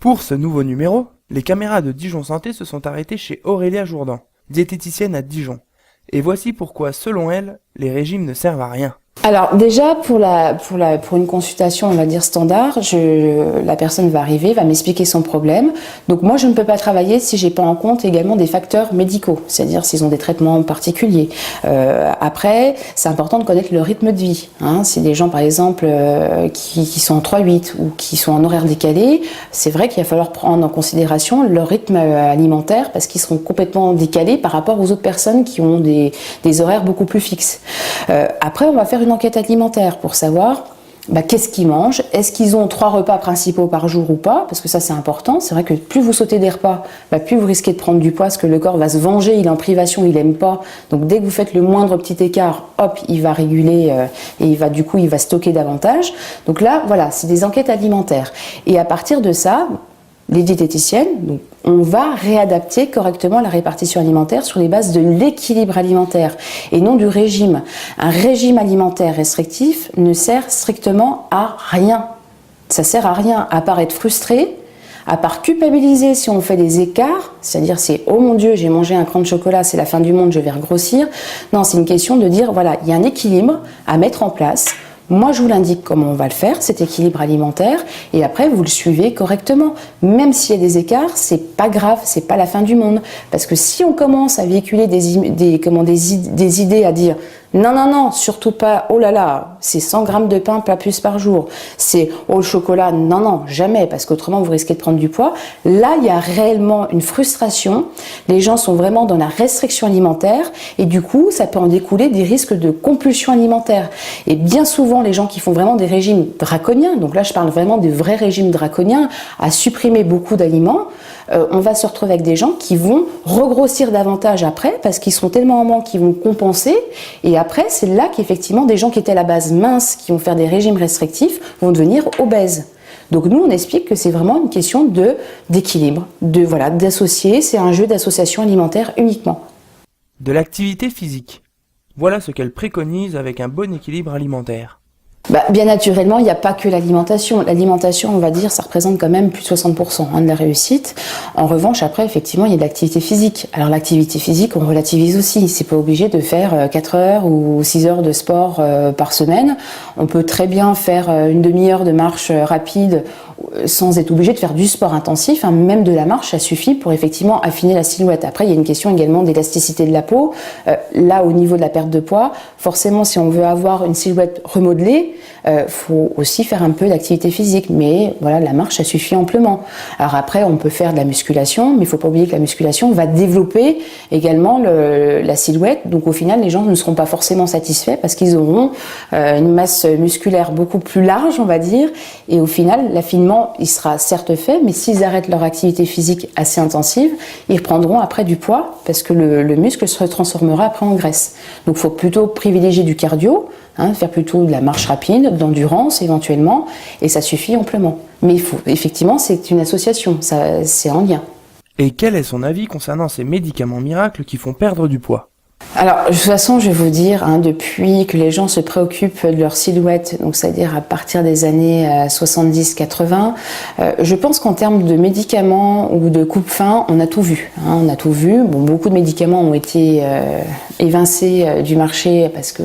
Pour ce nouveau numéro, les caméras de Dijon Santé se sont arrêtées chez Aurélia Jourdan, diététicienne à Dijon. Et voici pourquoi, selon elle, les régimes ne servent à rien. Alors déjà pour une consultation on va dire standard, la personne va arriver, va m'expliquer son problème. Donc moi je ne peux pas travailler si j'ai pas en compte également des facteurs médicaux, c'est-à-dire s'ils ont des traitements particuliers. Après c'est important de connaître le rythme de vie. Si des gens par exemple qui sont en 3-8 ou qui sont en horaire décalé, c'est vrai qu'il va falloir prendre en considération leur rythme alimentaire parce qu'ils seront complètement décalés par rapport aux autres personnes qui ont des horaires beaucoup plus fixes. Après on va faire une enquête alimentaire pour savoir qu'est-ce qu'ils mangent, est-ce qu'ils ont 3 repas principaux par jour ou pas, parce que ça c'est important. C'est vrai que plus vous sautez des repas, plus vous risquez de prendre du poids, parce que le corps va se venger, il est en privation, il aime pas. Donc dès que vous faites le moindre petit écart, hop, il va réguler et il va stocker davantage. Donc là, voilà, c'est des enquêtes alimentaires. Et à partir de ça, les diététiciennes, donc, on va réadapter correctement la répartition alimentaire sur les bases de l'équilibre alimentaire et non du régime. Un régime alimentaire restrictif ne sert strictement à rien. Ça sert à rien, à part être frustré, à part culpabiliser si on fait des écarts, c'est-à-dire c'est « oh mon Dieu, j'ai mangé un cran de chocolat, c'est la fin du monde, je vais regrossir ». Non, c'est une question de dire, voilà, il y a un équilibre à mettre en place. Moi, je vous l'indique comment on va le faire, cet équilibre alimentaire, et après, vous le suivez correctement. Même s'il y a des écarts, c'est pas grave, c'est pas la fin du monde. Parce que si on commence à véhiculer des idées à dire non, surtout pas, oh là là, c'est 100 grammes de pain, pas plus par jour. C'est, oh le chocolat, non, jamais, parce qu'autrement vous risquez de prendre du poids. Là, il y a réellement une frustration. Les gens sont vraiment dans la restriction alimentaire et du coup, ça peut en découler des risques de compulsion alimentaire. Et bien souvent, les gens qui font vraiment des régimes draconiens, donc là je parle vraiment des vrais régimes draconiens, à supprimer beaucoup d'aliments, on va se retrouver avec des gens qui vont regrossir davantage après parce qu'ils sont tellement en manque qu'ils vont compenser et après c'est là qu'effectivement des gens qui étaient à la base minces, qui vont faire des régimes restrictifs, vont devenir obèses. Donc nous on explique que c'est vraiment une question d'équilibre, d'associer, c'est un jeu d'association alimentaire uniquement. De l'activité physique. Voilà ce qu'elle préconise avec un bon équilibre alimentaire. Bien naturellement, il n'y a pas que l'alimentation. L'alimentation, on va dire, ça représente quand même plus de 60% de la réussite. En revanche, après, effectivement, il y a de l'activité physique. Alors l'activité physique, on relativise aussi. C'est pas obligé de faire 4 heures ou 6 heures de sport par semaine. On peut très bien faire une demi-heure de marche rapide sans être obligé de faire du sport intensif, même de la marche, ça suffit pour effectivement affiner la silhouette. Après, il y a une question également d'élasticité de la peau. Là, au niveau de la perte de poids, forcément, si on veut avoir une silhouette remodelée, faut aussi faire un peu d'activité physique. Mais voilà, la marche, ça suffit amplement. Alors après, on peut faire de la musculation, mais il faut pas oublier que la musculation va développer également la silhouette. Donc au final, les gens ne seront pas forcément satisfaits parce qu'ils auront une masse musculaire beaucoup plus large, on va dire. Et au final, l'affinement il sera certes fait, mais s'ils arrêtent leur activité physique assez intensive, ils reprendront après du poids parce que le muscle se transformera après en graisse. Donc il faut plutôt privilégier du cardio, faire plutôt de la marche rapide, d'endurance éventuellement, et ça suffit amplement. Mais effectivement, c'est une association, c'est en lien. Et quel est son avis concernant ces médicaments miracles qui font perdre du poids ? Alors, de toute façon, je vais vous dire, depuis que les gens se préoccupent de leur silhouette, donc c'est-à-dire à partir des années 70-80, je pense qu'en termes de médicaments ou de coupe-faim, on a tout vu. On a tout vu. Bon, beaucoup de médicaments ont été évincés du marché parce que,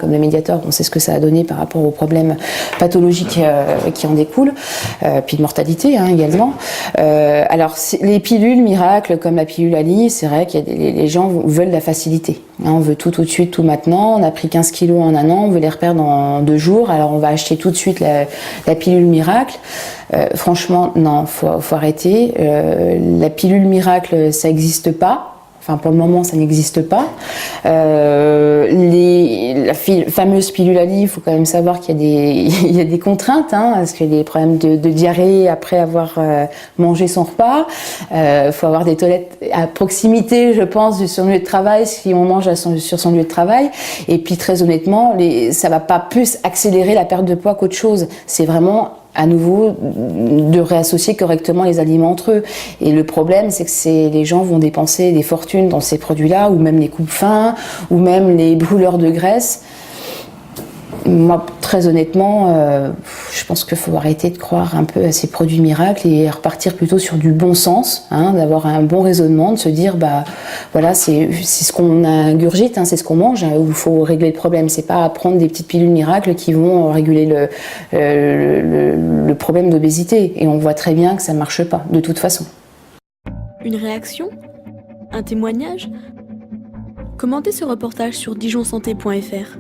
comme le Mediator, on sait ce que ça a donné par rapport aux problèmes pathologiques qui en découlent, puis de mortalité également. Alors, les pilules miracles comme la pilule Ali, c'est vrai qu'il y a les gens veulent la facilité. On veut tout de suite, tout maintenant. On a pris 15 kilos en un an, on veut les reperdre en 2 jours. Alors on va acheter tout de suite la pilule miracle. Franchement, non, faut arrêter. La pilule miracle, ça n'existe pas. Enfin, pour le moment, ça n'existe pas. La fameuse pilule Ali, il faut quand même savoir qu'il y a des contraintes, parce qu'il y a des problèmes de diarrhée après avoir mangé son repas. Faut avoir des toilettes à proximité, je pense, de son lieu de travail, si on mange sur son lieu de travail. Et puis, très honnêtement, ça va pas plus accélérer la perte de poids qu'autre chose. C'est vraiment à nouveau de réassocier correctement les aliments entre eux. Et le problème, c'est que les gens vont dépenser des fortunes dans ces produits-là, ou même les coupes-faim, ou même les brûleurs de graisse. Moi, très honnêtement, je pense qu'il faut arrêter de croire un peu à ces produits miracles et repartir plutôt sur du bon sens, d'avoir un bon raisonnement, de se dire, voilà, c'est ce qu'on ingurgite, c'est ce qu'on mange, où il faut régler le problème. C'est pas prendre des petites pilules miracles qui vont réguler le problème d'obésité. Et on voit très bien que ça marche pas, de toute façon. Une réaction ? Un témoignage ? Commentez ce reportage sur dijonsanté.fr.